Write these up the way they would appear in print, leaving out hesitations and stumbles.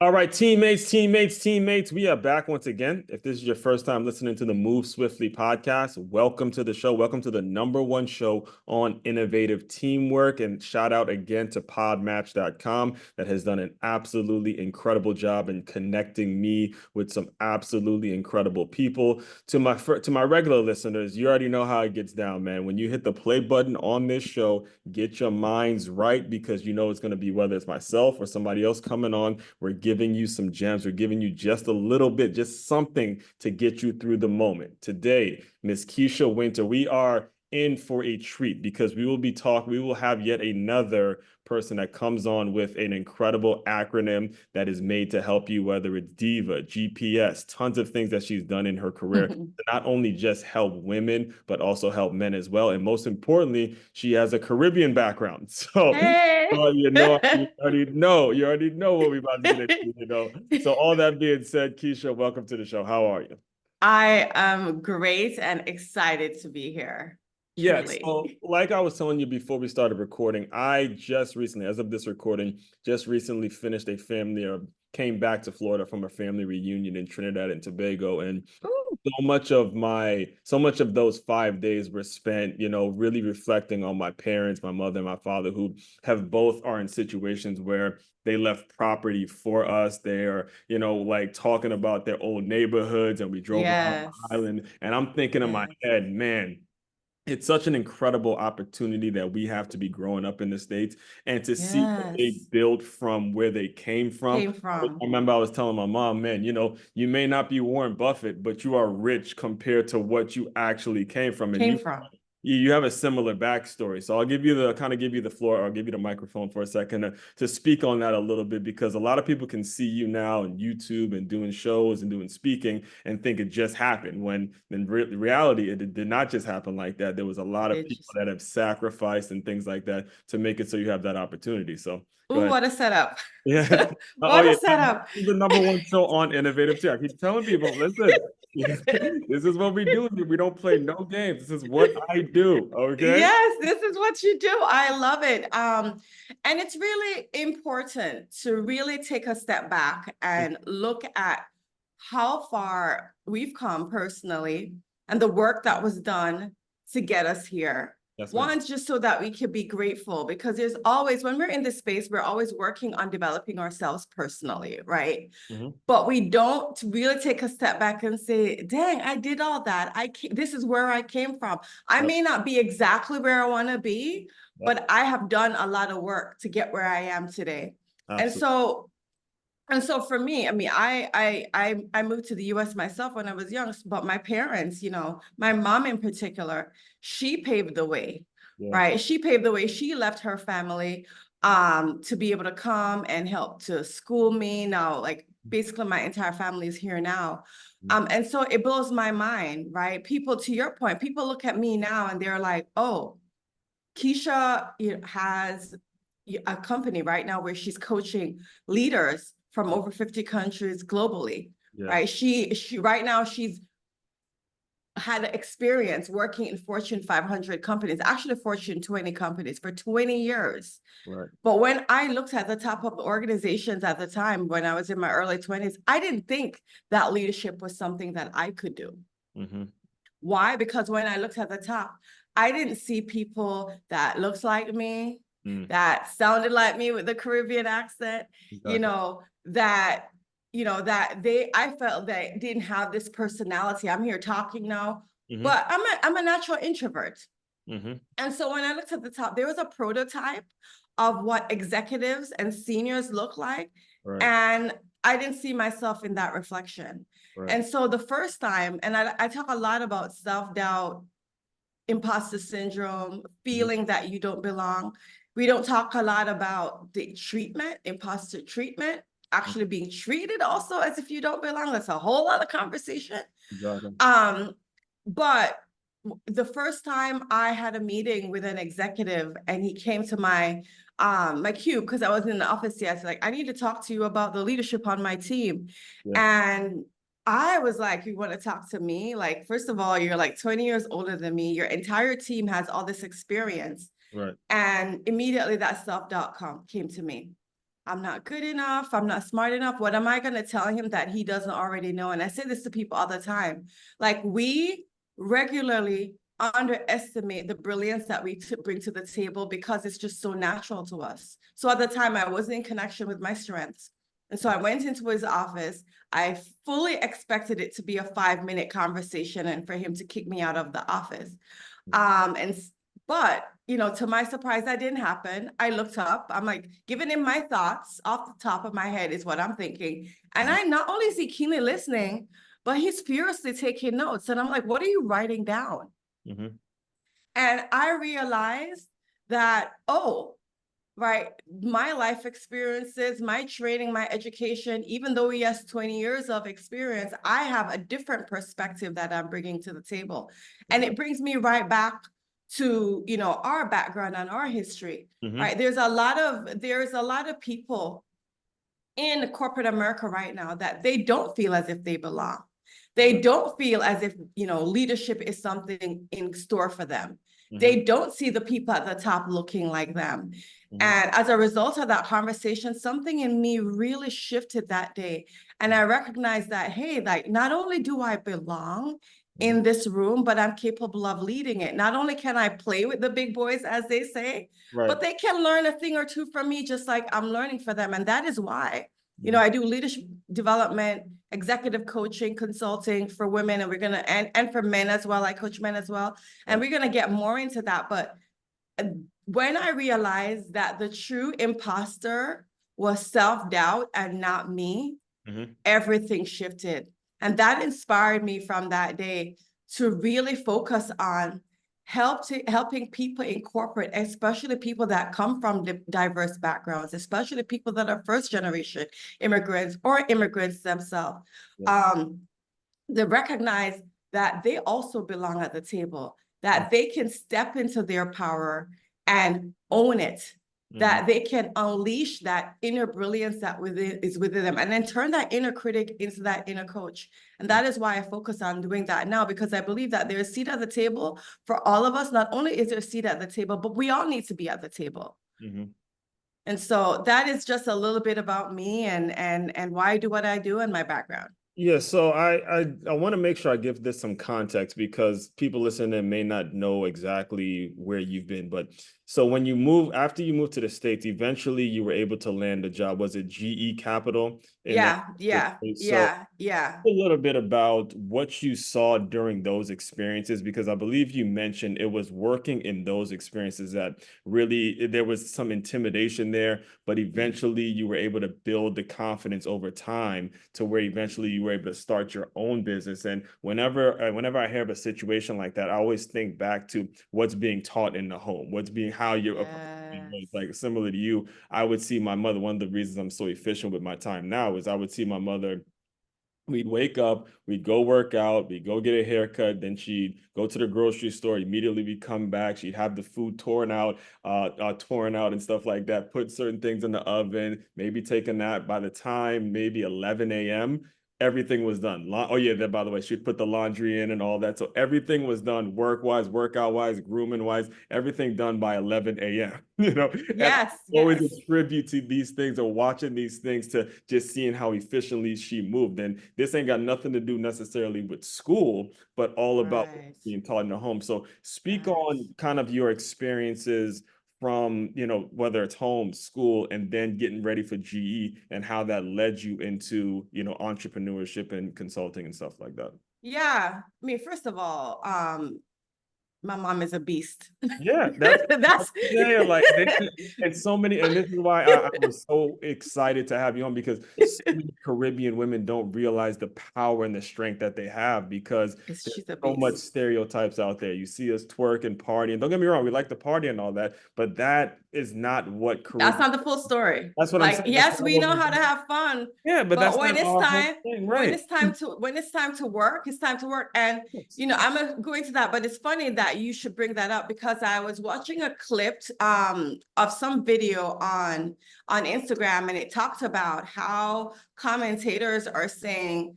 All right, teammates, we are back once again. If this is your first time listening to the Move Swiftly podcast, welcome to the show. Welcome to the #1 show on innovative teamwork. And shout out again to podmatch.com that has done an absolutely incredible job in connecting me with some absolutely incredible people. To my regular listeners, you already know how it gets down, man. When you hit the play button on this show, get your minds right because you know it's going to be whether it's myself or somebody else coming on. We're giving you some gems. We're giving you just a little bit, just something to get you through the moment. Today, Miss Kisha Wynter, we are in for a treat because we will have yet another person that comes on with an incredible acronym that is made to help you, whether it's Diva, GPS, tons of things that she's done in her career to not only just help women, but also help men as well. And most importantly, she has a Caribbean background. So Hey. you already know what we're about to get into. So all that being said, Kisha, welcome to the show. How are you? I am great and excited to be here. Yeah, Truly. so like I was telling you before we started recording, I just recently, as of this recording, just recently finished a family or came back to Florida from a family reunion in Trinidad and Tobago. And Ooh. so much of those 5 days were spent, really reflecting on my parents, my mother and my father, who have both are in situations where they left property for us. They are, like talking about their old neighborhoods, and we drove around the Yes. island. And I'm thinking in my Yes. head, man, it's such an incredible opportunity that we have to be growing up in the States and to see what they Yes. built from where they came from. Came I from. remember I was telling my mom, man, you may not be Warren Buffett, but you are rich compared to what you actually came from. And Came you from. you have a similar backstory. So I'll give you the floor. I'll give you the microphone for a second to speak on that a little bit, because a lot of people can see you now on YouTube and doing shows and doing speaking and think it just happened, when in reality, it did not just happen like that. There was a lot of Did people just. that have sacrificed and things like that to make it so you have that opportunity. So go Ooh, ahead. what a setup. Yeah. Oh What a yeah. setup. This is the #1 show on innovative too. I keep telling people, listen, this is what we do. We don't play no games. This is what I do. Okay. Yes, this is what you do. I love it. And it's really important to really take a step back and look at how far we've come personally and the work that was done to get us here. Yes, ma'am. One, just so that we can be grateful, because there's always, when we're in this space, we're always working on developing ourselves personally, right? Mhm. But we don't really take a step back and say, dang, I did all that. This is where I came from. I Yep. may not be exactly where I want to be, Yep. but I have done a lot of work to get where I am today. And Absolutely. so and so for me, I mean, I moved to the US myself when I was young, but my parents, my mom in particular, she paved the way, Yeah. right? She paved the way. She left her family to be able to come and help to school me. Now, like basically my entire family is here now. And so it blows my mind, right? People, to your point, people look at me now and they're like, oh, Kisha has a company right now where she's coaching leaders from over 50 countries globally, Yeah. right? She right now she's had experience working in Fortune 500 companies, actually Fortune 20 companies for 20 years. Right. But when I looked at the top of the organizations at the time, when I was in my early 20s, I didn't think that leadership was something that I could do. Mm-hmm. Why? Because when I looked at the top, I didn't see people that looked like me, Mm. that sounded like me with the Caribbean accent, Exactly. that, I felt they didn't have this personality. I'm here talking now, Mm-hmm. but I'm a natural introvert. Mm-hmm. And so when I looked at the top, there was a prototype of what executives and seniors look like. Right. And I didn't see myself in that reflection. Right. And so the first time, and I talk a lot about self-doubt, imposter syndrome, Mm-hmm. feeling that you don't belong. We don't talk a lot about the treatment, imposter treatment, actually being treated also as if you don't belong. That's a whole other conversation. Exactly. Um, but the first time I had a meeting with an executive and he came to my cube, because I was in the office yet, so like, I need to talk to you about the leadership on my team. Yeah. And I was like, you want to talk to me? Like, first of all, you're like 20 years older than me. Your entire team has all this experience. Right. And immediately that self-doubt came to me. I'm not good enough. I'm not smart enough. What am I going to tell him that he doesn't already know? And I say this to people all the time. Like, we regularly underestimate the brilliance that we bring to the table because it's just so natural to us. So at the time, I wasn't in connection with my strengths. And so I went into his office. I fully expected it to be a 5-minute conversation and for him to kick me out of the office. And but to my surprise, that didn't happen. I looked up. I'm like, giving him my thoughts off the top of my head is what I'm thinking. And I not only is he keenly listening, but he's furiously taking notes. And I'm like, what are you writing down? Mm-hmm. And I realized that, oh, right, my life experiences, my training, my education, even though he has 20 years of experience, I have a different perspective that I'm bringing to the table. And it brings me right back to, our background and our history, Mm-hmm. right? There's a lot of people in corporate America right now that they don't feel as if they belong. They don't feel as if, leadership is something in store for them. Mm-hmm. They don't see the people at the top looking like them. Mm-hmm. And as a result of that conversation, something in me really shifted that day. And I recognized that, hey, like, not only do I belong in this room, but I'm capable of leading it. Not only can I play with the big boys, as they say, Right. but they can learn a thing or two from me, just like I'm learning for them. And that is why, Mm-hmm. I do leadership development, executive coaching, consulting for women, and we're going to, and for men as well. I coach men as well. And we're going to get more into that. But when I realized that the true imposter was self-doubt and not me, Mm-hmm. everything shifted. And that inspired me from that day to really focus on helping people in corporate, especially people that come from diverse backgrounds, especially people that are first generation immigrants or immigrants themselves, Yeah. to recognize that they also belong at the table, that they can step into their power and own it, Mm-hmm. that they can unleash that inner brilliance that is within them, and then turn that inner critic into that inner coach. And that is why I focus on doing that now, because I believe that there's a seat at the table for all of us. Not only is there a seat at the table, but we all need to be at the table. Mm-hmm. And so that is just a little bit about me and why I do what I do and my background. Yeah, so I want to make sure I give this some context because people listening may not know exactly where you've been. But so when you move, after you moved to the States, eventually you were able to land a job. Was it GE Capital? In that, so Yeah. a little bit about what you saw during those experiences, because I believe you mentioned it was working in those experiences that really there was some intimidation there, but eventually you were able to build the confidence over time to where eventually you were able to start your own business. And whenever I hear of a situation like that, I always think back to what's being taught in the home, what's being how you're Yes. like similar to you. I would see my mother. One of the reasons I'm so efficient with my time now is I would see my mother. We'd wake up, we'd go work out, we'd go get a haircut, then she'd go to the grocery store. Immediately we'd come back, she'd have the food torn out and stuff like that, put certain things in the oven, maybe take a nap. By the time maybe 11 a.m., everything was done. Oh yeah, then by the way, she'd put the laundry in and all that. So everything was done work-wise, workout-wise, grooming-wise, everything done by 11 a.m. And Yes, always yes. attribute to these things or watching these things to just seeing how efficiently she moved. And this ain't got nothing to do necessarily with school, but all about Right. being taught in the home. So speak Yes. on kind of your experiences from, whether it's home, school, and then getting ready for GE and how that led you into, entrepreneurship and consulting and stuff like that. Yeah. I mean, first of all, my mom is a beast. Yeah, that's That's like and so many, and this is why I was so excited to have you on because so many Caribbean women don't realize the power and the strength that they have because there's she's a so much beast. stereotypes out there. You see us twerk and party, and don't get me wrong, we like to party and all that, but that is not what That's Caribbean. not the full story. That's what I'm Like, saying. That's yes, not we what know we how to do. have fun, Yeah, but but that's not our whole thing, right? when it's time to work, it's time to work. And I'm going to that, but it's funny that you should bring that up because I was watching a clip of some video on Instagram, and it talked about how commentators are saying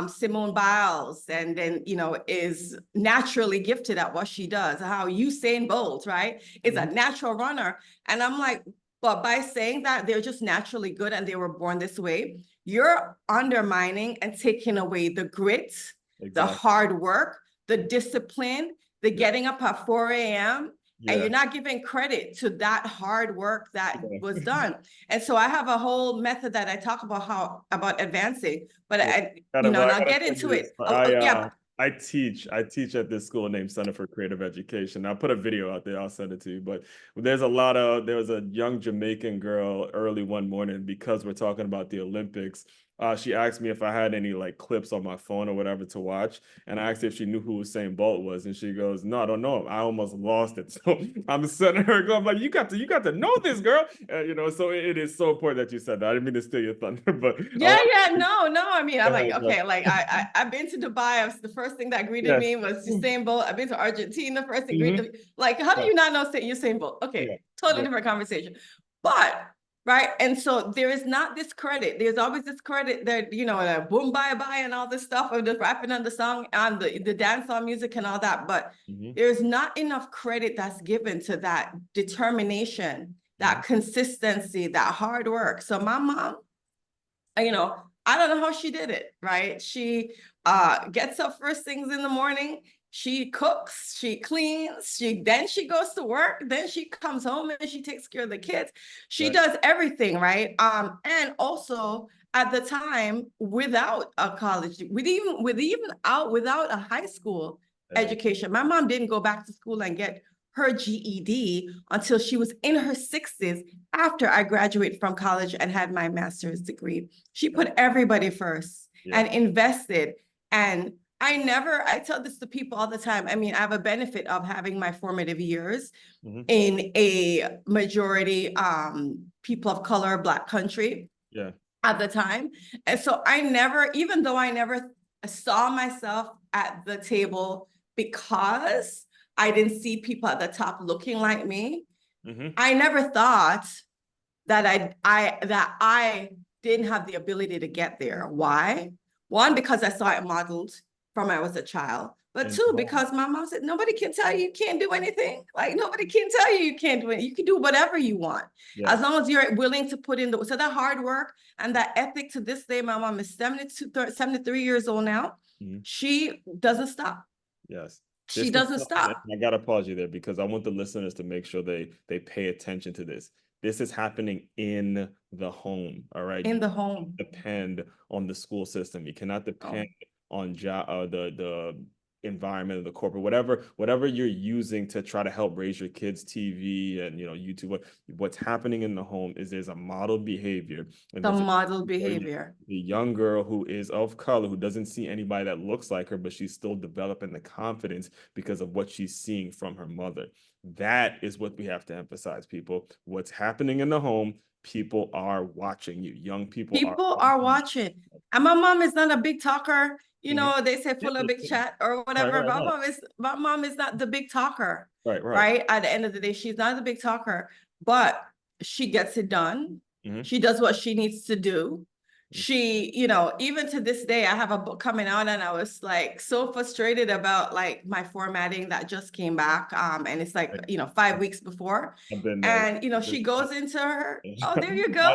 Simone Biles and then is naturally gifted at what she does, how Usain Bolt, right, is a natural runner. And I'm like, But by saying that they're just naturally good and they were born this way, you're undermining and taking away the grit, the Exactly. hard work, the discipline, the Yeah. getting up at 4 a.m. And Yeah. you're not giving credit to that hard work that Yeah. was done. And so I have a whole method that I talk about advancing, but Yeah. and I I'll gotta get send into you this. it. Yeah. I teach at this school named Center for Creative Education. I'll put a video out there. I'll send it to you. But there was a young Jamaican girl early one morning because we're talking about the Olympics. She asked me if I had any like clips on my phone or whatever to watch, and I asked her if she knew who Usain Bolt was, and she goes, "No, I don't know. I almost lost it." So I'm sending her. I'm like, you got to know this girl." So it is so important that you said that. I didn't mean to steal your thunder, but I Yeah, want yeah, no. I mean, I'm like, to. okay, like I've been to Dubai. The first thing that greeted Yes. me was Usain Bolt. I've been to Argentina. The first thing greeted Hmm. me, like, how do Yeah. you not know Usain Bolt? Yeah. Okay, totally Yeah. different conversation. But right, and so there is not this credit. There's always this credit that the boom bye bye and all this stuff of the rapping on the song and the dance on music and all that. But Hmm. there's not enough credit that's given to that determination, Hmm. that consistency, that hard work. So my mom, I don't know how she did it, right? She gets up first things in the morning, she cooks, she cleans, she goes to work, then she comes home and she takes care of the kids. She Right. does everything, right? And also at the time, without a college, without a high school Yeah. education, my mom didn't go back to school and get her GED until she was in her 60s after I graduated from college and had my master's degree. She Yeah. put everybody first Yeah. and invested. And I tell this to people all the time. I mean, I have a benefit of having my formative years Hmm. in a majority people of color, Black country Yeah. at the time. And so even though I never saw myself at the table because I didn't see people at the top looking like me, Hmm. I never thought that I didn't have the ability to get there. Why? One, because I saw it modeled from when I was a child. But And two, because my mom said, nobody can tell you you can't do anything. Like nobody can tell you you can't do it. You can do whatever you want. As yes. long as you're willing to put in so that hard work and that ethic to this day, my mom is 73 years old now. Mhm. She doesn't stop. Yes. She This doesn't is, stop I gotta pause you there because I want the listeners to make sure they pay attention to this. This is happening in the home. All right. in You the home. depend on the school system. You cannot depend Oh, on the environment of the corporate, whatever you're using to try to help raise your kids, TV and YouTube. What's happening in the home is there's a model behavior, and the there's model behavior. the young girl who is of color, who doesn't see anybody that looks like her, but she's still developing the confidence because of what she's seeing from her mother. That is what we have to emphasize, people. What's happening in the home, people are watching you. Young people are People are watching watching. And my mom is not a big talker. you. Mhm. They say Yeah, full of big chat or right, whatever. right, right, My mom is not the big talker, right, right. right? At the end of the day, she's not the big talker, but she gets it done. Mhm. She does what she needs to do. Even to this day, I have a book coming out and I was like so frustrated about like my formatting that just came back. And it's like, Right. 5 weeks before. I've been there. And, she goes into her, oh, there you go.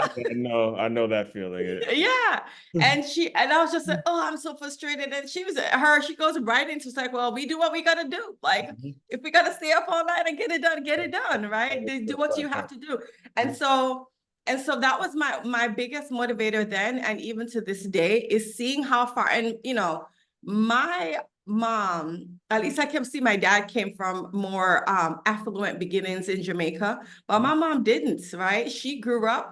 I know that feeling. Yeah. And I was just like, oh, I'm so frustrated. And she goes right into it's like, well, we do what we gotta do. Like, Mhm. if we gotta stay up all night and get it done, right? Do what you have to do. And so that was my biggest motivator then, and even to this day, is seeing how far. And my mom, at least I can see my dad came from more affluent beginnings in Jamaica, but Mhm. my mom didn't, right? She grew up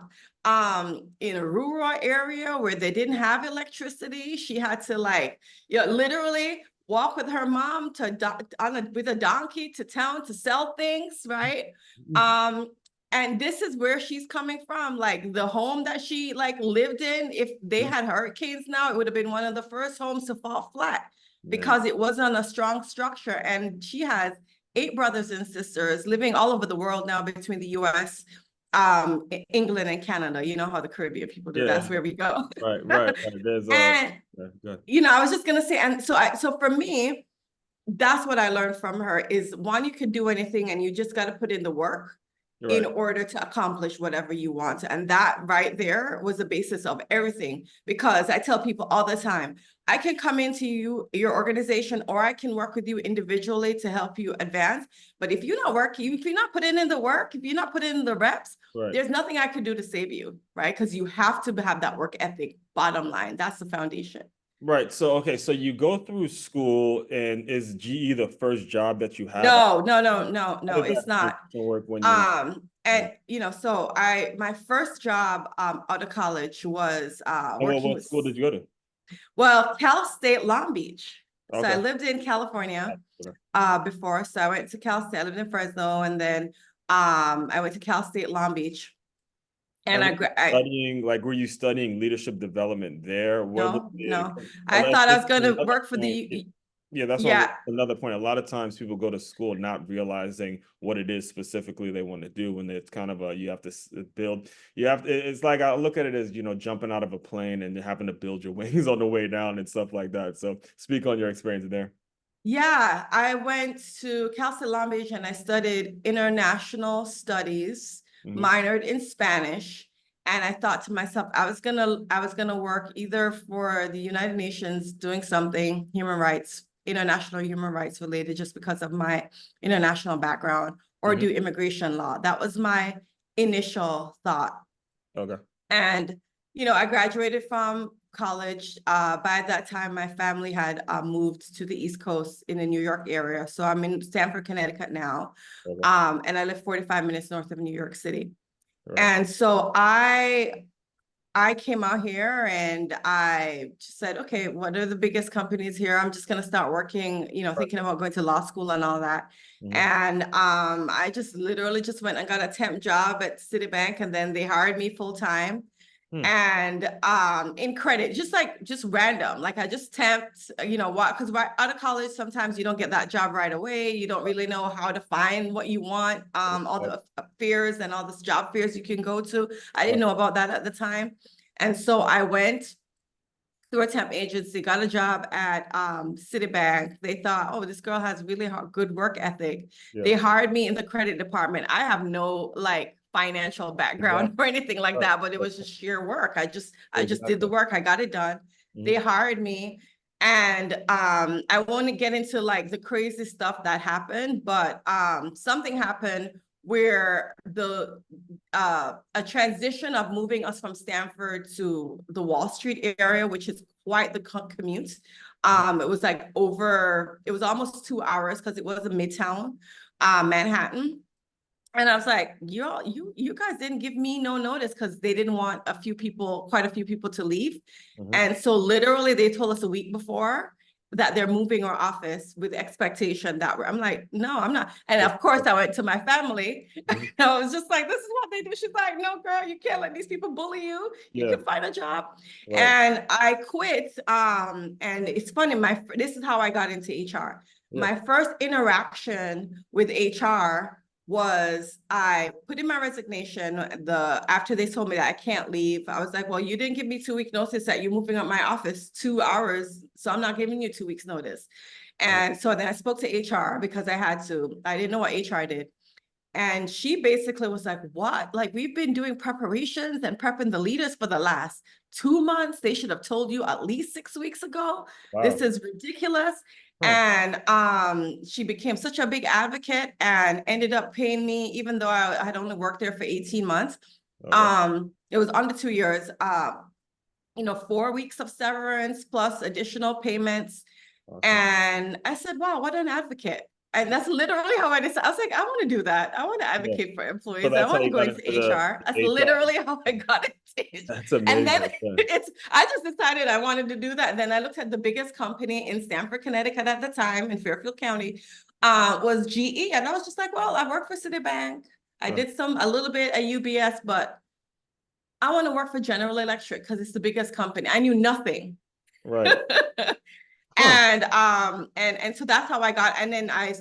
in a rural area where they didn't have electricity. She had to literally walk with her mom with a donkey to town to sell things, right? And this is where she's coming from. Like the home that she lived in, if they Mhm. had hurricanes now, it would have been one of the first homes to fall flat Yeah. because it wasn't a strong structure. And she has 8 brothers and sisters living all over the world now between the US, England and Canada. You know how the Caribbean people do. Yeah. That's where we go. Right, right, right. There's And yeah, good. I was just gonna say, and so for me, that's what I learned from her is one, you can do anything and you just got to put in the work. in Right. order to accomplish whatever you want. And that right there was the basis of everything. Because I tell people all the time, I can come into your organization, or I can work with you individually to help you advance. But if you're not working, if you're not putting in the work, if you're not putting in the reps, Right. there's nothing I could do to save you, right? Because you have to have that work ethic. Bottom line, that's the foundation. Right. So, okay. So you go through school, and is GE the first job that you have? No, no, no, How no, no, did it's that not. transition work when you? And so my first job out of college was And working what with, school did you go to? well, Cal State Long Beach. So I Okay. lived in California Okay. before. So I went to Cal State, I lived in Fresno, and then I went to Cal State Long Beach. And And were I, you I studying, like, were you studying leadership development there? What was no, the, no, I thought I was going to another work for point. the, Yeah, that's what yeah. another point. A lot of times people go to school not realizing what it is specifically they want to do, and it's kind of a you have to build. You have it's like I look at it as jumping out of a plane and having to build your wings on the way down and stuff like that. So speak on your experience there. Yeah, I went to Cal State Long Beach and I studied international studies, Hmm. minored in Spanish. And I thought to myself, I was gonna work either for the United Nations doing something human rights, international human rights related, just because of my international background, or Hmm. do immigration law. That was my initial thought. Okay. And, I graduated from college. By that time, my family had moved to the East Coast in the New York area. So I'm in Stamford, Connecticut now. Okay. And I live 45 minutes north of New York City. Right. And so I came out here and I just said, okay, what are the biggest companies here? I'm just going to start working, Right. thinking about going to law school and all that. Hmm. And I just literally just went and got a temp job at Citibank, and then they hired me full time. Hmm. And in credit, just random, like I just temped, what, because right out of college, sometimes you don't get that job right away. You don't really know how to find what you want, all Right. the fairs and all this job fairs you can go to. I Right. didn't know about that at the time. And so I went through a temp agency, got a job at Citibank. They thought, oh, this girl has really good work ethic. Yeah. They hired me in the credit department. I have no like financial background Exactly. or anything like Right. that, but it was just sheer work. I just did the Exactly. work. I got it done. They Hmm. hired me. And I won't get into like the crazy stuff that happened, but something happened where a transition of moving us from Stanford to the Wall Street area, which is quite the commute. It was it was almost 2 hours because it was a midtown Manhattan. And I was like, you guys didn't give me no notice, because they didn't want quite a few people to leave. Hmm. And so literally they told us a week before that they're moving our office with expectation that I'm like, no, I'm not. And of course I went to my family. Hmm. I was just like, this is what they do. She's like, no, girl, you can't let these people bully you. You Yeah. can find a job. Right. And I quit. And it's funny, this is how I got into HR. Yeah. My first interaction with HR was I put in my resignation after they told me that I can't leave. I was like, well, you didn't give me 2 week notice that you're moving up my office 2 hours. So I'm not giving you 2 weeks notice. Mhm. And so then I spoke to HR because I had to. I didn't know what HR did. And she basically was like, what? Like, we've been doing preparations and prepping the leaders for the last 2 months. They should have told you at least 6 weeks ago. This Wow. is ridiculous. Huh. And she became such a big advocate and ended up paying me, even though I had only worked there for 18 months. Okay. It was under 2 years, 4 weeks of severance plus additional payments. Awesome. And I said, wow, what an advocate. And that's literally how I decided. I was like, I want to do that. I want to Yeah. advocate for So employees. I that's how want to you go got into into HR. the That's HR. literally how I got into it. That's And then amazing. Yeah. I just decided I wanted to do that. And then I looked at the biggest company in Stamford, Connecticut at the time, in Fairfield County, was GE. And I was just like, well, I worked for Citibank. I Huh. did a little bit at UBS, but I want to work for General Electric because it's the biggest company. I knew nothing. Right. Huh. And so that's how I got. And then I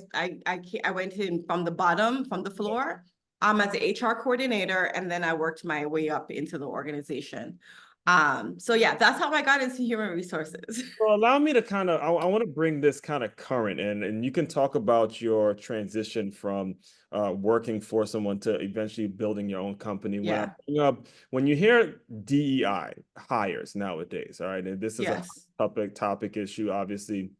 went in from the bottom, from the floor, as an HR coordinator, and then I worked my way up into the organization. So yeah, that's how I got into human resources. So allow me to kind of, I want to bring this kind of current, and you can talk about your transition from working for someone to eventually building your own company. When I Yeah. bring up, when you hear DEI hires nowadays, all right, and this is a Yes. topic issue, obviously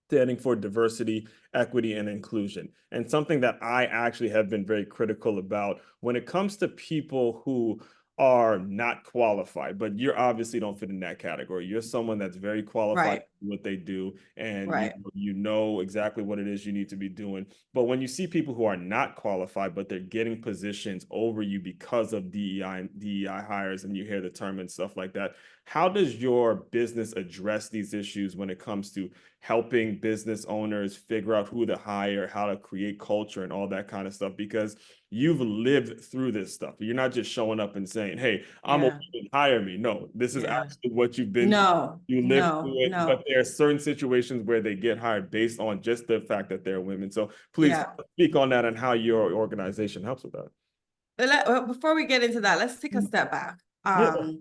standing for diversity, equity, and inclusion. And something that I actually have been very critical about when it comes to people who are not qualified, but you obviously don't fit in that category. You're someone that's very qualified Right. in what they do, and Right. you know exactly what it is you need to be doing. But when you see people who are not qualified, but they're getting positions over you because of DEI hires, and you hear the term and stuff like that, how does your business address these issues when it comes to helping business owners figure out who to hire, how to create culture, and all that kind of stuff? Because you've lived through this stuff. You're not just showing up and saying, "Hey, I'm a Yeah. woman, hire me." No, this is Yeah. actually what you've been through. No, You lived no, through it, but no. there are certain situations where they get hired based on just the fact that they're women. So please Yeah. speak on that and how your organization helps with that. Before we get into that, let's take a step back. Yeah.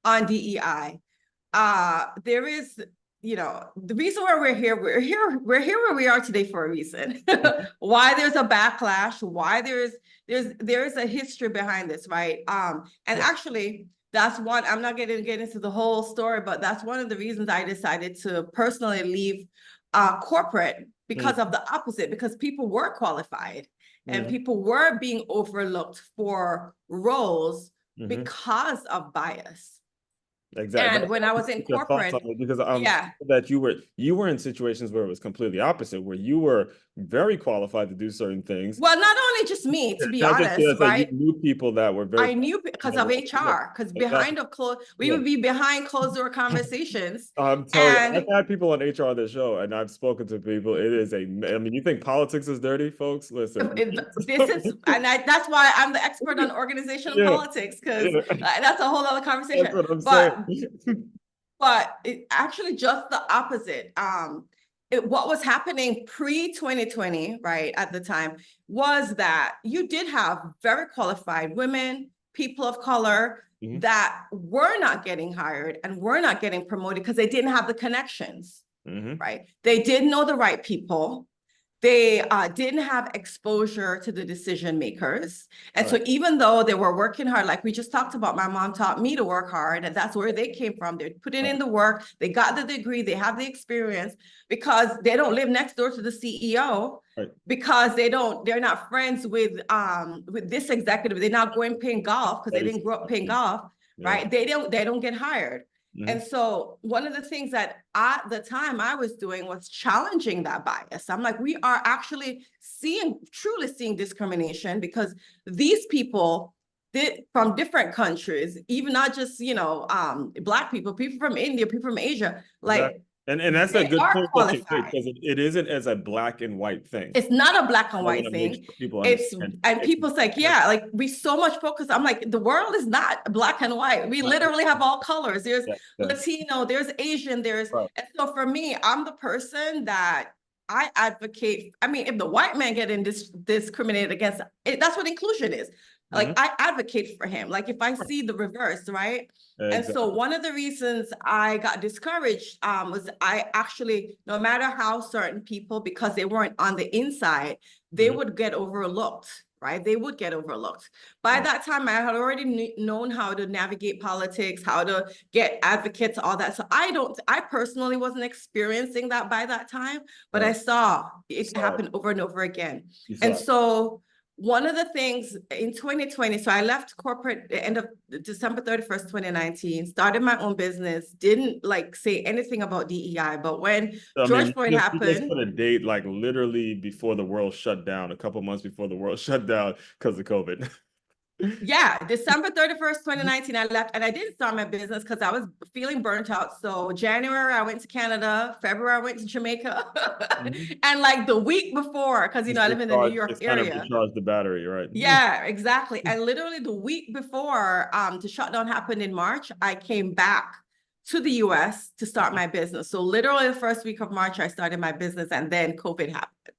On DEI. There is, the reason why we're here where we are today for a reason. Why there's a backlash, why there's a history behind this, right? And Yeah. actually, that's one, I'm not going to get into the whole story, but that's one of the reasons I decided to personally leave corporate, because of the opposite, because people were qualified and Mm-hmm. people were being overlooked for roles Mm-hmm. because of bias. Exactly. And when I was in Get your thoughts on corporate, it, because I'm sure yeah. that you were in situations where it was completely opposite, where you were very qualified to do certain things. Well, not only just me, to be Not just honest, that you right? knew people that were very I knew because of yeah, HR, because exactly. we Yeah. would be behind closed door conversations. I'm telling you, I've And had people on HR on the show, and I've spoken to people. It is I mean, you think politics is dirty, folks? Listen. this is, and that's why I'm the expert on organizational Yeah, politics, because yeah, that's a whole other that's conversation. what I'm saying. But it actually just the opposite. What was happening pre 2020, right, at the time, was that you did have very qualified women, people of color, Mhm, that were not getting hired and were not getting promoted because they didn't have the connections, mhm. right? They didn't know the right people. They didn't have exposure to the decision makers. And Right, so even though they were working hard, like we just talked about, my mom taught me to work hard, and that's where they came from. They're putting right, in the work, they got the degree, they have the experience, because they don't live next door to the CEO, right. because they're not friends with this executive. They're not going playing golf because they That is, didn't grow up playing golf, yeah. right? They don't get hired. And Mhm. so one of the things that at the time I was doing was challenging that bias. I'm like, we are actually truly seeing discrimination, because these people from different countries, even not just, Black people from India, people from Asia, Exactly. like And that's a they good are point that you make, qualified. because it isn't as a black and white thing. It's not a black and I want white to make thing. sure people It's, understand. and It's people's like, yeah, like we so much focus. I'm like, the world is not black and white. We not, literally have all colors. There's yeah, yeah, Latino, there's Asian, right. and so for me, I'm the person that I advocate. I mean, if the white man getting discriminated against, that's what inclusion is. Like Mhm. I advocate for him. Like if I see the reverse, right? And so Exactly. one of the reasons I got discouraged was I actually, no matter how certain people, because they weren't on the inside, they Mhm. would get overlooked, right? They would get overlooked. By Right. that time, I had already known how to navigate politics, how to get advocates, all that. So I personally wasn't experiencing that by that time, but I Right. saw You it saw it. happen over and over again. You And saw it. so one of the things in 2020, so I left corporate the end of December 31st, 2019, started my own business, didn't like say anything about DEI, but when I George mean, Floyd you just happened, put a date like literally before the world shut down, a couple months before the world shut down because of COVID. yeah, December 31st, 2019, I left, and I didn't start my business because I was feeling burnt out. So January, I went to Canada. February, I went to Jamaica. Mhm. And like the week before, because, Just I live in the New recharge, York just kind of area. recharge the battery, right? Yeah, exactly. And literally the week before the shutdown happened in March, I came back to the US to start my business. So literally the first week of March, I started my business, and then COVID happened.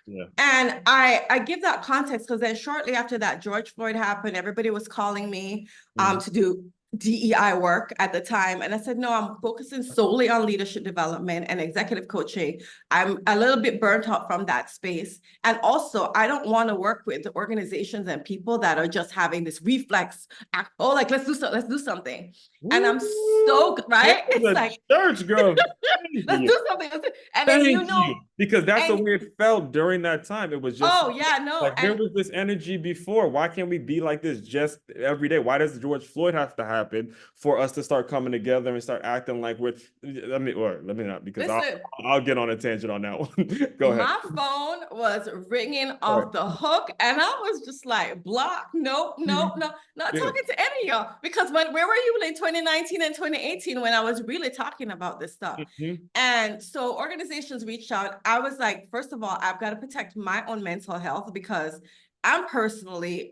Yeah. And I give that context because then shortly after that, George Floyd happened. Everybody was calling me Mhm. to do DEI work at the time. And I said, no, I'm focusing solely on leadership development and executive coaching. I'm a little bit burnt out from that space. And also, I don't want to work with organizations and people that are just having this reflex act. Oh, like, let's do something. And I'm so, right? It's The like, church girl. Thank let's you. do something. And then, Thank you. Because that's the and way it felt during that time. It was just oh yeah, no. like, where And was this energy before? Why can't we be like this just every day? Why does George Floyd have to happen for us to start coming together and start acting like we're, or let me not, because listen, I'll get on a tangent on that one. Go ahead. my phone was ringing All right. off the hook, and I was just like, block, nope, nope, no, not Yeah. talking to any of y'all. Because where were you in 2019 and 2018 when I was really talking about this stuff? Mhm. And so organizations reached out. I was like, first of all, I've got to protect my own mental health because I'm personally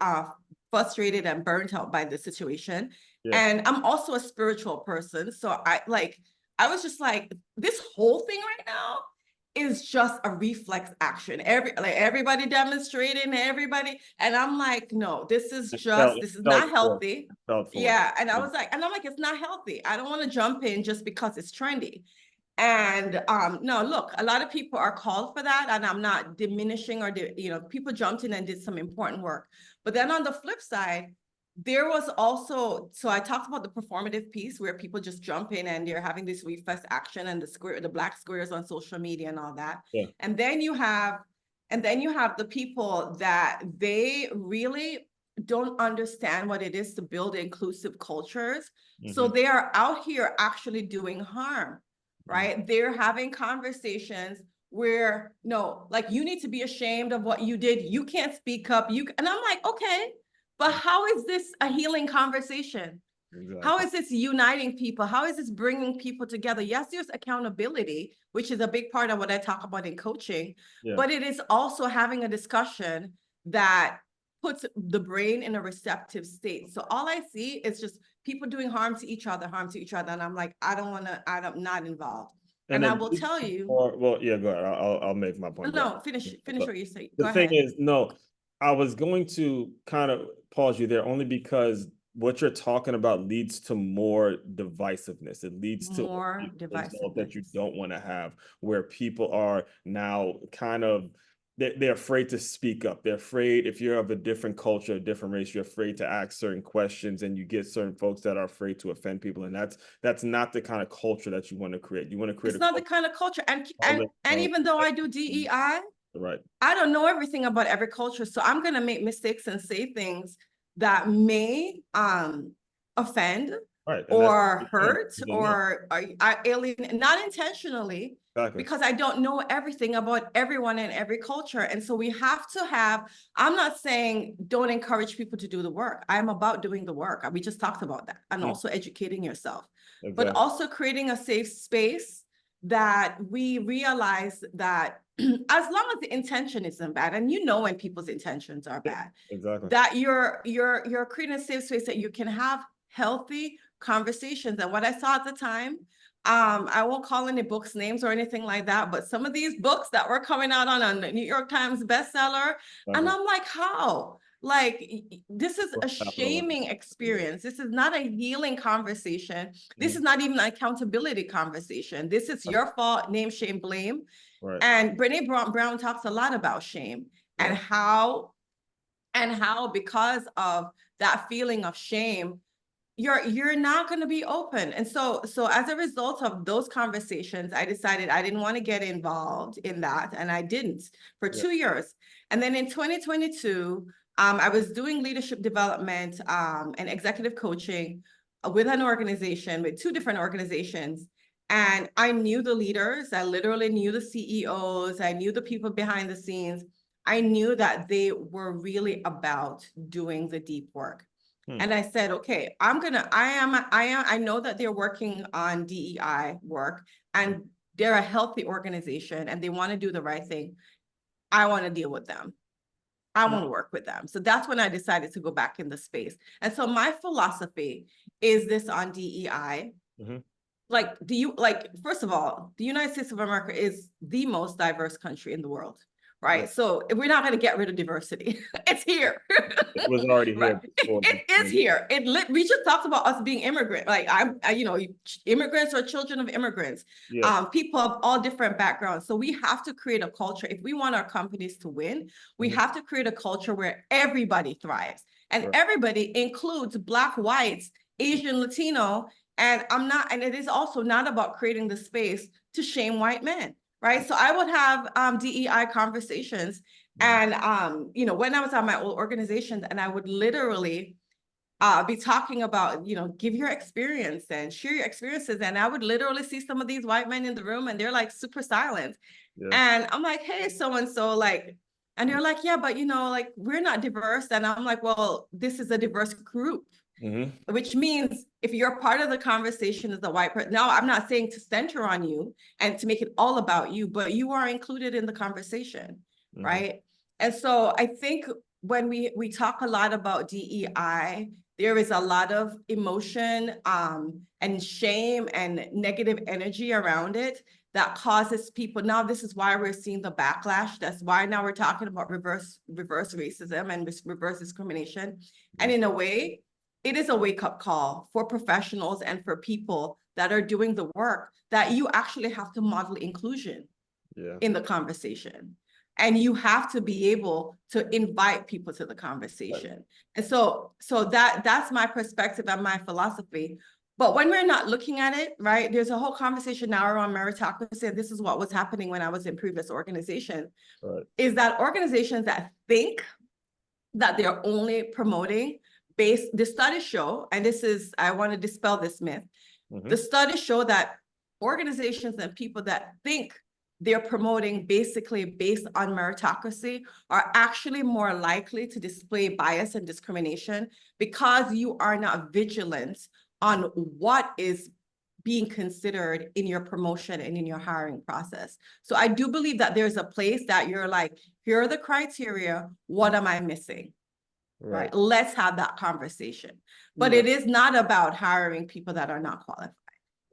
frustrated and burnt out by this situation. Yeah. And I'm also a spiritual person. So I was just like, this whole thing right now is just a reflex action. Everybody demonstrating, everybody, and I'm like, no, this is not healthy. It felt for Yeah, and it. I'm like, it's not healthy. I don't want to jump in just because it's trendy. And no, look, a lot of people are called for that, and I'm not diminishing people jumped in and did some important work. But then on the flip side, there was also, so I talked about the performative piece where people just jump in and they're having this reflex action and the black squares on social media and all that. Yeah. And then you have the people that they really don't understand what it is to build inclusive cultures. So Mhm. they are out here actually doing harm, Mhm. right? They're having conversations where, no, like, you need to be ashamed of what you did. You can't speak up. And I'm like, okay, but how is this a healing conversation? How Exactly. is this uniting people? How is this bringing people together? Yes, there's accountability, which is a big part of what I talk about in coaching, Yeah. but it is also having a discussion that puts the brain in a receptive state. So all I see is just people doing harm to each other. And I'm like, I'm not involved. And And I then will tell you, well, yeah, go ahead. I'll make my point. Go no, finish ahead. what you say. The Go thing ahead. is, no, I was going to kind of pause you there only because what you're talking about leads to more divisiveness. It leads to More a result that you divisiveness. don't want to have, where people are now kind of they're afraid to speak up. They're afraid if you're of a different culture, a different race, you're afraid to ask certain questions, and you get certain folks that are afraid to offend people. And that's not the kind of culture that you want to create. You want to create It's a not the culture kind of culture. of, And even though I do DEI, right. I don't know everything about every culture. So I'm gonna make mistakes and say things that may offend Right. And that's or hurt no. or alienate, not intentionally, Exactly. because I don't know everything about everyone in every culture. And so we have to have, I'm not saying don't encourage people to do the work. I'm about doing the work. We just talked about that. And also educating yourself, but Exactly. also creating a safe space that we realize that as long as the intention isn't bad, and you know when people's intentions are Yeah, bad, exactly. that you're creating a safe space that you can have healthy conversations. And what I saw at the time, I won't call any books names or anything like that, but some of these books that were coming out on a New York Times bestseller, and Exactly. I'm like, how? Like, this is a Capitalism. shaming Yeah. experience. This is not a healing conversation. This Mhm. is not even an accountability conversation. This is your fault, name, shame, blame. Right. And Brene Brown talks a lot about shame Yeah. and how because of that feeling of shame, you're not going to be open. And so as a result of those conversations, I decided I didn't want to get involved in that, and I didn't for Yeah. 2 years. And then in 2022, I was doing leadership development and executive coaching with an organization, with two different organizations. And I knew the leaders. I literally knew the CEOs. I knew the people behind the scenes. I knew that they were really about doing the deep work. Hmm. And I said, okay, I know that they're working on DEI work and they're a healthy organization and they want to do the right thing. I want to deal with them. I want to work with them. So that's when I decided to go back in the space. And so my philosophy is this on DEI. Mhm. First of all, the United States of America is the most diverse country in the world, right? Right. So we're not going to get rid of diversity. It's here. It was already Right. here before. It is here. We just talked about us being immigrant. Like immigrants or children of immigrants, Yeah. people of all different backgrounds. So we have to create a culture. If we want our companies to win, we have to create a culture where everybody thrives. And Right. everybody includes Black, whites, Asian, Latino. And it is also not about creating the space to shame white men, right? So I would have DEI conversations. And when I was at my old organization, and I would literally be talking about, give your experience and share your experiences. And I would literally see some of these white men in the room and they're like super silent. Yeah. And I'm like, hey, so-and-so, like, and they're like, yeah, but like we're not diverse. And I'm like, well, this is a diverse group. Which means if you're part of the conversation as a white person, now I'm not saying to center on you and to make it all about you, but you are included in the conversation, right? And so I think when we talk a lot about DEI, there is a lot of emotion and shame and negative energy around it that causes people. Now, this is why we're seeing the backlash. That's why now we're talking about reverse racism and reverse discrimination. And in a way, it is a wake-up call for professionals and for people that are doing the work that you actually have to model inclusion in the conversation. And you have to be able to invite people to the conversation. Right. And so that's my perspective and my philosophy. But when we're not looking at it, right, there's a whole conversation now around meritocracy. And this is what was happening when I was in previous organization, is that organizations that think that they're only promoting the studies show, and I want to dispel this myth. The studies show that organizations and people that think they're promoting basically based on meritocracy are actually more likely to display bias and discrimination because you are not vigilant on what is being considered in your promotion and in your hiring process. So I do believe that there's a place that you're like, here are the criteria, what am I missing? Right. Let's have that conversation. But it is not about hiring people that are not qualified.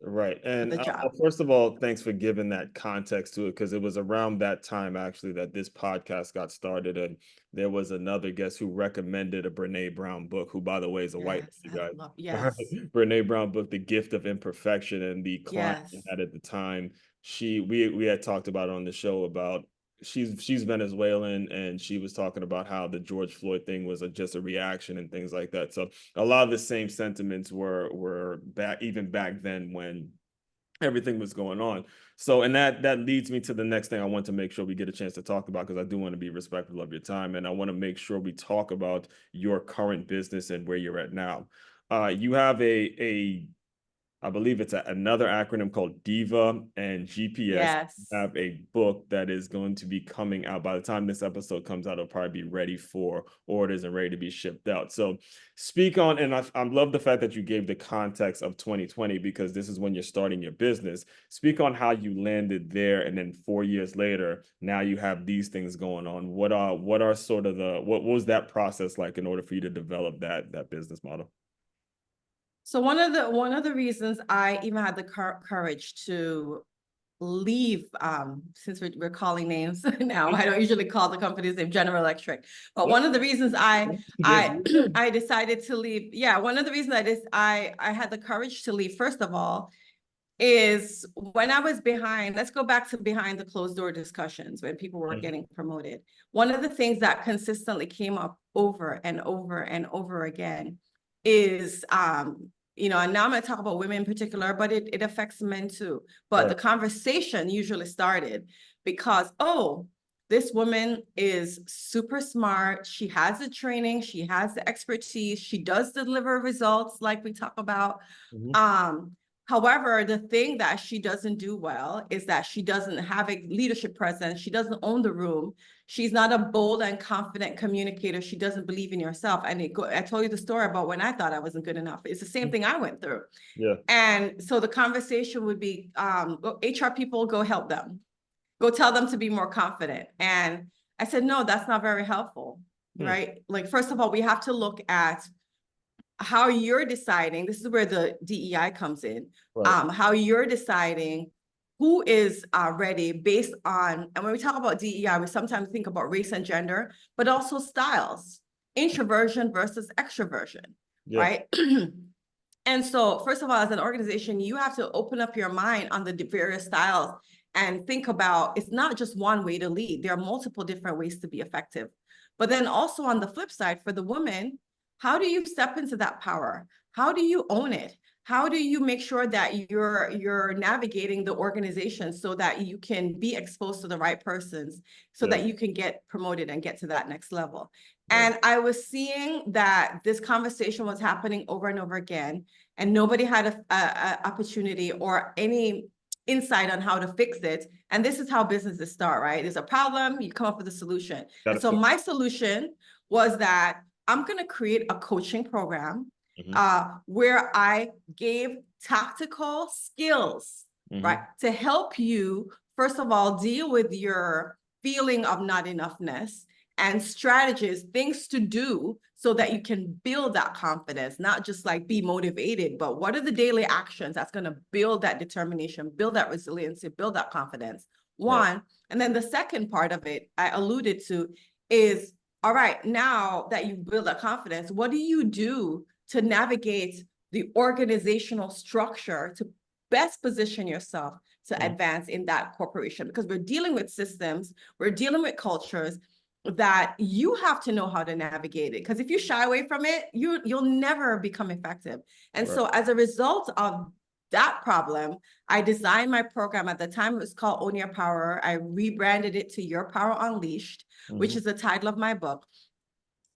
Right. And first of all, thanks for giving that context to it, because it was around that time actually that this podcast got started. And there was another guest who recommended a Brene Brown book, who, by the way, is a white guy. Yes. Brene Brown book, The Gift of Imperfection. And the client had at the time, we had talked about on the show about she's Venezuelan, and she was talking about how the George Floyd thing was just a reaction and things like that. So a lot of the same sentiments were back even back then when everything was going on. So, and that leads me to the next thing I want to make sure we get a chance to talk about, because I do want to be respectful of your time, and I want to make sure we talk about your current business and where you're at now. You have I believe it's another acronym called DIVA and GPS. Yes. You have a book that is going to be coming out. By the time this episode comes out, it'll probably be ready for orders and ready to be shipped out. So speak on, and I love the fact that you gave the context of 2020, because this is when you're starting your business. Speak on how you landed there, and then 4 years later, now you have these things going on. What are sort of what was that process like in order for you to develop that business model? So one of the reasons I even had the courage to leave, since we're calling names now, I don't usually call the company's name General Electric, but one of the reasons I decided to leave, one of the reasons I had the courage to leave, first of all, is when I was let's go back to behind the closed door discussions when people were getting promoted. One of the things that consistently came up over and over and over again is, and now I'm going to talk about women in particular, but it affects men too. But the conversation usually started because, this woman is super smart. She has the training. She has the expertise. She does deliver results like we talk about. However, the thing that she doesn't do well is that she doesn't have a leadership presence. She doesn't own the room. She's not a bold and confident communicator. She doesn't believe in herself. And I told you the story about when I thought I wasn't good enough. It's the same thing I went through. Yeah. And so the conversation would be, HR people, go help them. Go tell them to be more confident. And I said, no, that's not very helpful, right? Like, first of all, we have to look at how you're deciding. This is where the DEI comes in. How you're deciding who is ready based on, and when we talk about DEI, we sometimes think about race and gender, but also styles, introversion versus extroversion, Yeah. right? And so, first of all, as an organization, you have to open up your mind on the various styles and think about it's not just one way to lead. There are multiple different ways to be effective. But then also on the flip side, for the woman, how do you step into that power? How do you own it? How do you make sure that you're navigating the organization so that you can be exposed to the right persons, so Yeah. that you can get promoted and get to that next level? Right. And I was seeing that this conversation was happening over and over again, and nobody had a opportunity or any insight on how to fix it. And this is how businesses start, right? There's a problem, you come up with a solution. Got And it. so my solution was that I'm going to create a coaching program where I gave tactical skills, right, to help you, first of all, deal with your feeling of not enoughness, and strategies, things to do so that you can build that confidence, not just like be motivated, but what are the daily actions that's going to build that determination, build that resiliency, build that confidence. Right. One, and then the second part of it I alluded to is, all right, now that you build that confidence, what do you do to navigate the organizational structure to best position yourself to advance in that corporation? Because we're dealing with systems, we're dealing with cultures that you have to know how to navigate it. Because if you shy away from it, you'll never become effective. And Right. so as a result of that problem, I designed my program. At the time, it was called Own Your Power. I rebranded it to Your Power Unleashed, which is the title of my book.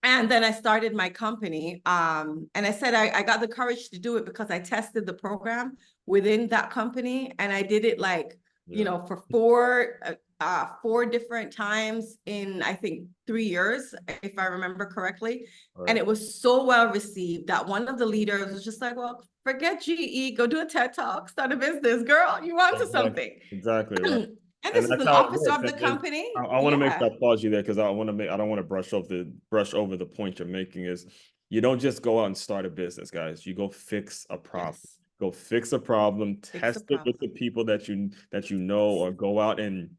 And then I started my company. And I said I got the courage to do it because I tested the program within that company. And I did it like, you know, for four different times in, I think, 3 years, if I remember correctly. Right. And it was so well received that one of the leaders was just like, well, forget GE, go do a TED Talk, start a business, girl, you want to Exactly. something. Exactly. Right. And And this is that's an how it officer works. of the And company. I want to make Yeah. that pause you there because I don't want to brush over the point you're making is you don't just go out and start a business, guys. You go fix a problem. Yes. Go fix a problem, Fix the test it with the problem. people that you know, or go out and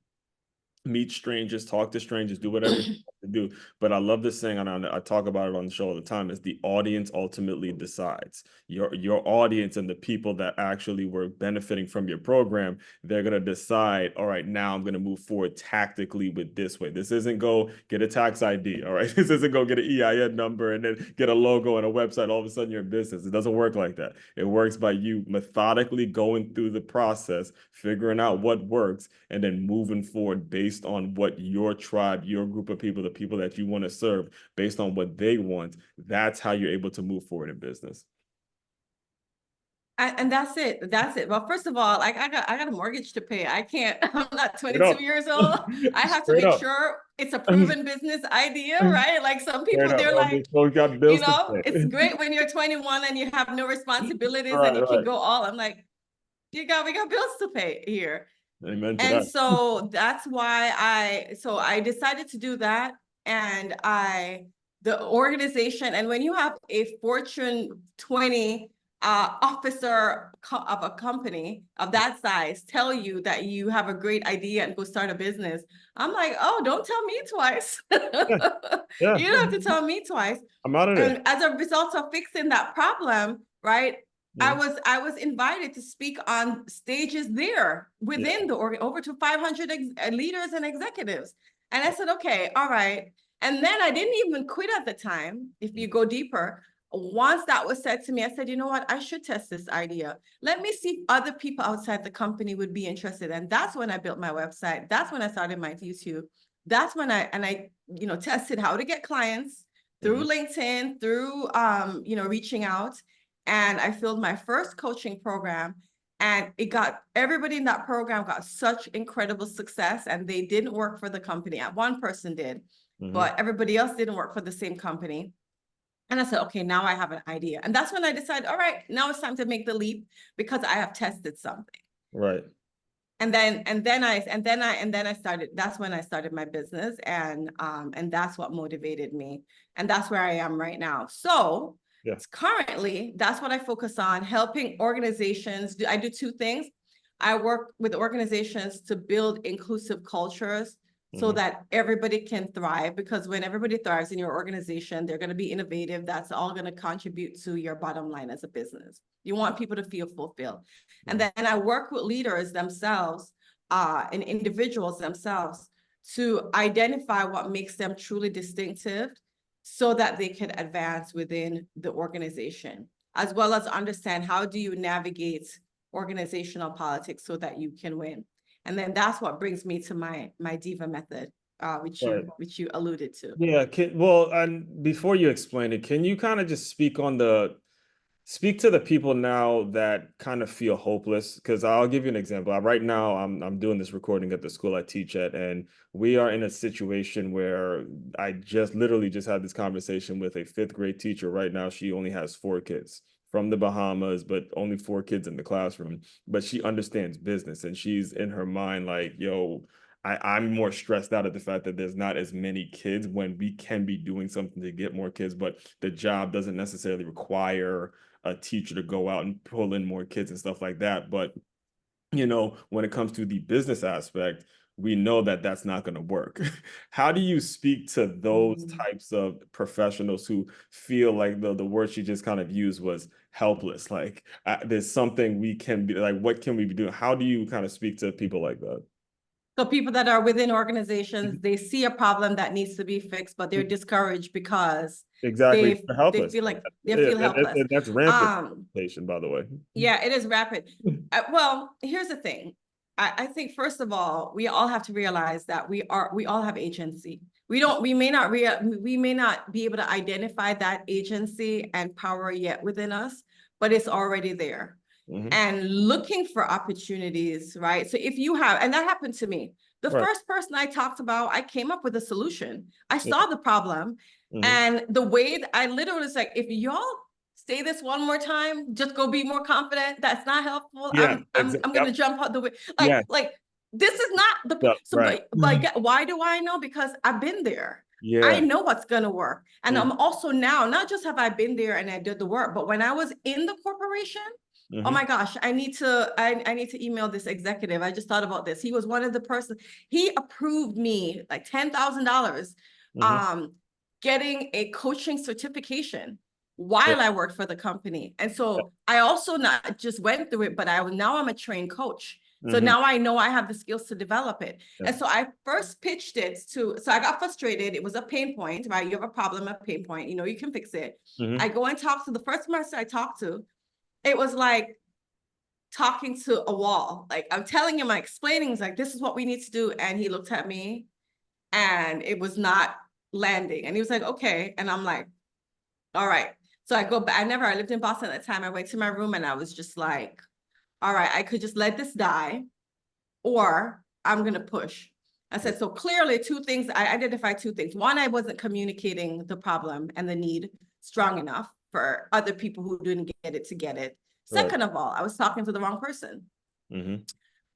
meet strangers, talk to strangers, do whatever you have to do. But I love this saying, and I talk about it on the show all the time, is the audience ultimately decides. Your audience and the people that actually were benefiting from your program, they're going to decide, all right, now I'm going to move forward tactically with this way. This isn't go get a tax ID, all right? This isn't go get an EIN number and then get a logo and a website. All of a sudden you're a business. It doesn't work like that. It works by you methodically going through the process, figuring out what works, and then moving forward based on what your tribe, your group of people, the people that you want to serve, based on what they want. That's how you're able to move forward in business. And that's it. That's it. Well, first of all, like I got a mortgage to pay. I can't, I'm not Straight 22 up. years old. I have to Straight make up. sure it's a proven business idea, right? Like some Straight people, up. they're Oh, these like, folks got you bills to know, it's pay. great when you're 21 and you have no responsibilities and Right, you can right. go all. I'm like, we got bills to pay here. Amen to And that. so that's why I decided to do that. And the organization, and when you have a Fortune 20 officer of a company of that size tell you that you have a great idea and go start a business, I'm like, oh, don't tell me twice. Yeah, yeah. You don't have to tell me twice. I'm out of there. And as a result of fixing that problem, right? Yeah. I was invited to speak on stages there Yeah. within the org, over to 500 leaders and executives. And I said, okay, all right. And then I didn't even quit at the time. If you go deeper, once that was said to me, I said, you know what? I should test this idea. Let me see if other people outside the company would be interested. And that's when I built my website. That's when I started my YouTube. That's when I you know, tested how to get clients through LinkedIn, through you know, reaching out. And I filled my first coaching program, and it got everybody in that program got such incredible success, and they didn't work for the company. One person did, but everybody else didn't work for the same company. And I said, okay, now I have an idea. And that's when I decided, all right, now it's time to make the leap because I have tested something. Right. And then I started, that's when I started my business, and that's what motivated me. And that's where I am right now. So Yeah. currently, that's what I focus on, helping organizations. I do two things. I work with organizations to build inclusive cultures so Mm-hmm. that everybody can thrive, because when everybody thrives in your organization, they're going to be innovative. That's all going to contribute to your bottom line as a business. You want people to feel fulfilled. And then I work with leaders themselves and individuals themselves to identify what makes them truly distinctive so that they can advance within the organization, as well as understand how do you navigate organizational politics so that you can win. And then that's what brings me to my diva method, Right. which you alluded to. Yeah. Well, and before you explain it, can you kind of just speak to the people now that kind of feel hopeless? Because I'll give you an example. Right now, I'm doing this recording at the school I teach at, and we are in a situation where I just literally just had this conversation with a fifth grade teacher. Right now, she only has 4 kids from the Bahamas, but only 4 kids in the classroom. But she understands business, and she's in her mind like, yo, I'm more stressed out at the fact that there's not as many kids when we can be doing something to get more kids, but the job doesn't necessarily require a teacher to go out and pull in more kids and stuff like that. But, when it comes to the business aspect, we know that that's not going to work. How do you speak to those Mhm. types of professionals who feel like the word she just kind of used was helpless? Like, there's something we can be like, what can we be doing? How do you kind of speak to people like that? So people that are within organizations, they see a problem that needs to be fixed, but they're discouraged because Exactly. they They're they helpless. feel like they feel helpless. That's rampant, Um, by the way. yeah, it is rapid. Well, here's the thing. I think first of all, we all have to realize that we all have agency. We may not be able to identify that agency and power yet within us, but it's already there. Mhm. And looking for opportunities, right? So if you have, and that happened to me, the Right. first person I talked about, I came up with a solution. I Yeah. saw the problem. Mhm. And the way that I literally was like, if y'all say this one more time, just go be more confident. That's not helpful. Yeah. I'm Yep. gonna jump out the way. Yeah. Like this is not the Yep. so Right. but why do I know? Because I've been there. I Yeah. know what's gonna work. And Mhm. I'm also now, not just have I been there and I did the work, but when I was in the corporation, oh Mhm. my gosh, I need to email this executive. I just thought about this. He was one of the person, he approved me like $10,000 Mhm. um getting a coaching certification Yeah. while I worked for the company. And so I also not just went through it, but now I'm a trained coach. So Mhm. now I know I have the skills to develop it. Yeah. And so I first pitched it so I got frustrated. It was a pain point, right? You have a problem, a pain point, you can fix it. I Mhm. go and talk to the first person I talked to. It was like talking to a wall. Like I'm telling him, I'm explaining, he's like, this is what we need to do. And he looked at me and it was not landing. And he was like, okay. And I'm like, all right. So I go back. I lived in Boston at the time. I went to my room and I was just like, all right, I could just let this die or I'm going to push. I Yeah. said, so clearly I identified two things. One, I wasn't communicating the problem and the need strong enough for other people who didn't get it to get it. Right. Second of all, I was talking to the wrong person. Mhm.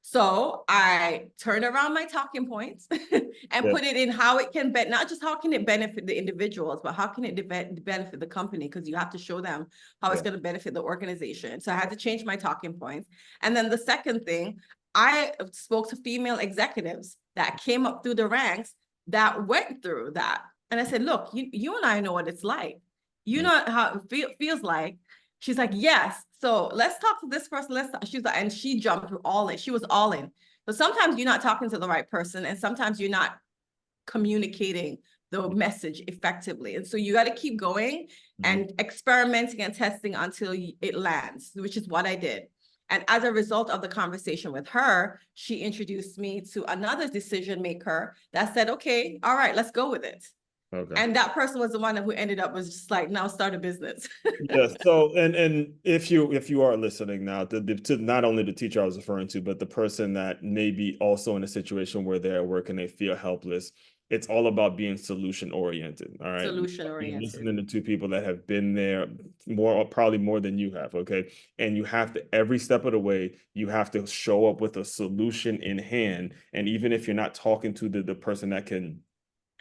So I turned around my talking points and Yeah. put it in how it can not just how can it benefit the individuals, but how can it benefit the company? Because you have to show them how it's Yeah. going to benefit the organization. So I had to change my talking points. And then the second thing, I spoke to female executives that came up through the ranks that went through that. And I said, look, you and I know what it's like. You Mhm. know how it feels like. She's like, yes. So let's talk to this person. She's like, and she jumped all in. She was all in. But sometimes you're not talking to the right person, and sometimes you're not communicating the message effectively. And so you got to keep going Mhm. and experimenting and testing until it lands, which is what I did. And as a result of the conversation with her, she introduced me to another decision maker that said, okay, all right, let's go with it. Okay. And that person was the one who ended up was just like, now start a business. Yeah. So, and if you are listening now, to not only the teacher I was referring to, but the person that may be also in a situation where they're working, they feel helpless. It's all about being solution oriented. All right. Solution You're oriented. listening to two people that have been there probably more than you have. Okay. And you have to, every step of the way, you have to show up with a solution in hand. And even if you're not talking to the person that can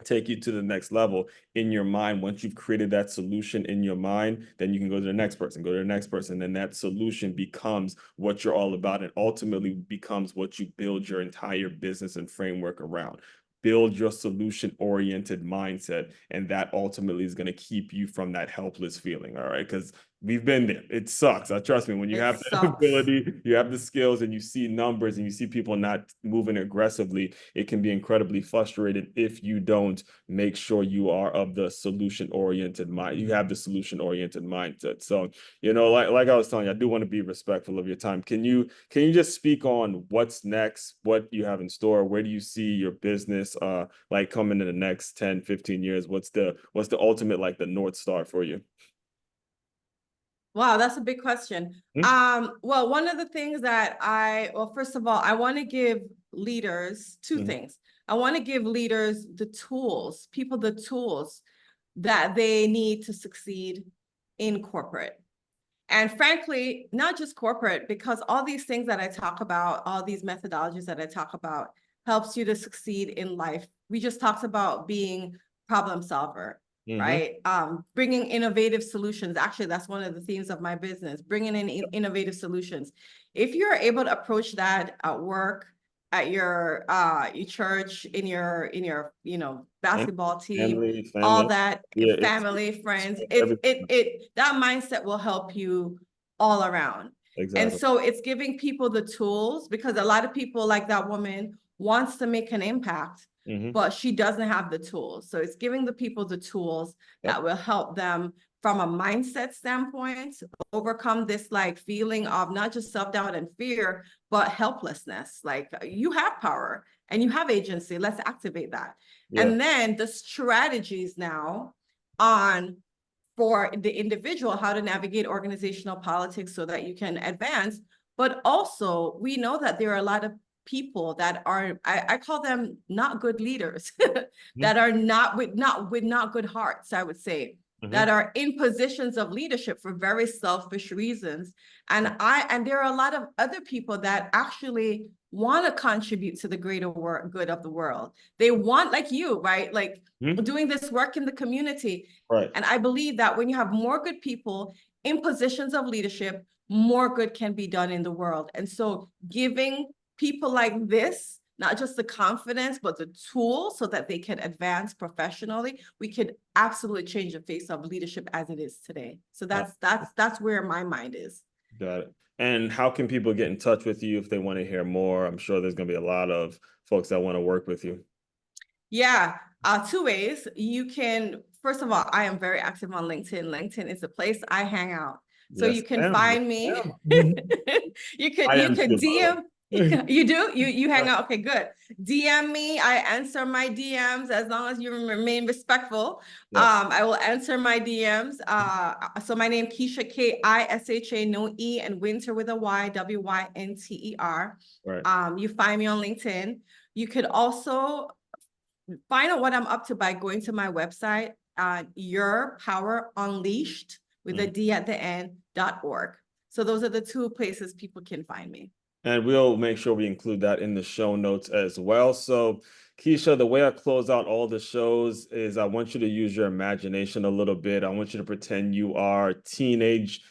take you to the next level in your mind. Once you've created that solution in your mind, then you can go to the next person, go to the next person. Then that solution becomes what you're all about and ultimately becomes what you build your entire business and framework around. Build your solution oriented mindset, and that ultimately is going to keep you from that helpless feeling. All right. Because we've been there. It sucks. Trust me, when you It have the sucks. ability, you have the skills, and you see numbers and you see people not moving aggressively, it can be incredibly frustrated if you don't make sure you are of the solution oriented mind. You have the solution oriented mindset. So, like I was telling you, I do want to be respectful of your time. Can you just speak on what's next, what you have in store? Where do you see your business like coming in the next 10, 15 years? What's the ultimate, like, the North Star for you? Wow, that's a big question. Well, one of the things that first of all, I want to give leaders two Mm-hmm. things. I want to give leaders the tools, people the tools that they need to succeed in corporate. And frankly, not just corporate, because all these things that I talk about, all these methodologies that I talk about, helps you to succeed in life. We just talked about being problem solver, Mm-hmm. right? Bringing innovative solutions. Actually, that's one of the themes of my business, bringing in innovative solutions. If you're able to approach that at work, at your church, in your basketball team, Family, all family. that, Yeah, family, friends, it's it everything. that mindset will help you all around. And Exactly. so it's giving people the tools, because a lot of people, like that woman, wants to make an impact, Mm-hmm. but she doesn't have the tools. So it's giving the people the tools Yep. that will help them from a mindset standpoint overcome this like feeling of not just self-doubt and fear, but helplessness. Like, you have power and you have agency. Let's activate that. Yeah. And then the strategies now on for the individual, how to navigate organizational politics so that you can advance. But also, we know that there are a lot of people that are, I call them not good leaders, that are not good hearts, I would say, Mm-hmm. that are in positions of leadership for very selfish reasons. And there are a lot of other people that actually want to contribute to the greater good of the world. They want, like you, right? Like, Mm-hmm. doing this work in the community. Right. And I believe that when you have more good people in positions of leadership, more good can be done in the world. And so giving people like this, not just the confidence, but the tools so that they can advance professionally, we could absolutely change the face of leadership as it is today. So Uh, that's where my mind is. Got it. And how can people get in touch with you if they want to hear more? I'm sure there's going to be a lot of folks that want to work with you. Yeah, two ways. You can, first of all, I am very active on LinkedIn. LinkedIn is the place I hang out. So Yes, you can ma'am. Yes, find me. ma'am. I You am could too, by the DM. way. You do? You hang out. Okay, good. DM me. I answer my DMs as long as you remain respectful. Yes. I will answer my DMs. So my name Kisha, Kisha, no E, and Winter with a Y, Wynter. Right. You find me on LinkedIn. You could also find out what I'm up to by going to my website, Your Power Unleashed with a Mm. D at the end.org. So those are the two places people can find me. And we'll make sure we include that in the show notes as well. So, Kisha, the way I close out all the shows is I want you to use your imagination a little bit. I want you to pretend you are a teenage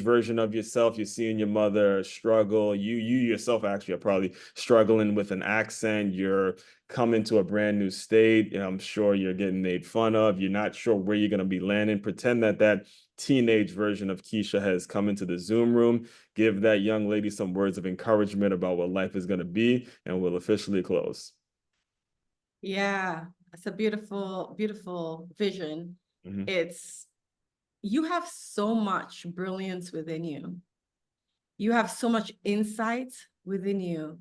version of yourself. You're seeing your mother struggle. You yourself actually are probably struggling with an accent. You're coming to a brand new state. I'm sure you're getting made fun of. You're not sure where you're going to be landing. Pretend that teenage version of Kisha has come into the Zoom room. Give that young lady some words of encouragement about what life is going to be, and we'll officially close. Yeah, it's a beautiful, beautiful vision. Mm-hmm. It's, you have so much brilliance within you. You have so much insight within you.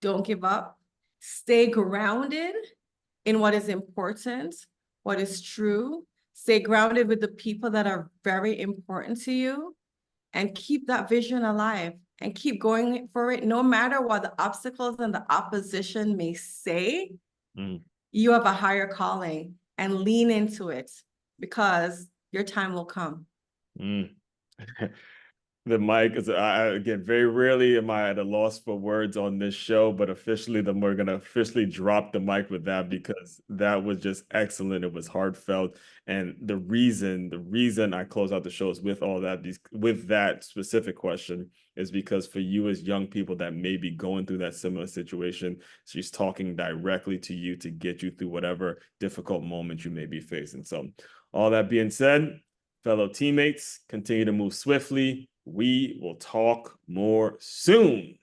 Don't give up. Stay grounded in what is important, what is true. Stay grounded with the people that are very important to you, and keep that vision alive and keep going for it. No matter what the obstacles and the opposition may say, Mm. you have a higher calling, and lean into it, because your time will come. Mm. The mic is again, very rarely am I at a loss for words on this show, but officially we're gonna officially drop the mic with that because that was just excellent. It was heartfelt. And the reason I close out the shows with all that with that specific question is because for you as young people that may be going through that similar situation, she's talking directly to you to get you through whatever difficult moment you may be facing. So all that being said, fellow teammates, continue to move swiftly. We will talk more soon.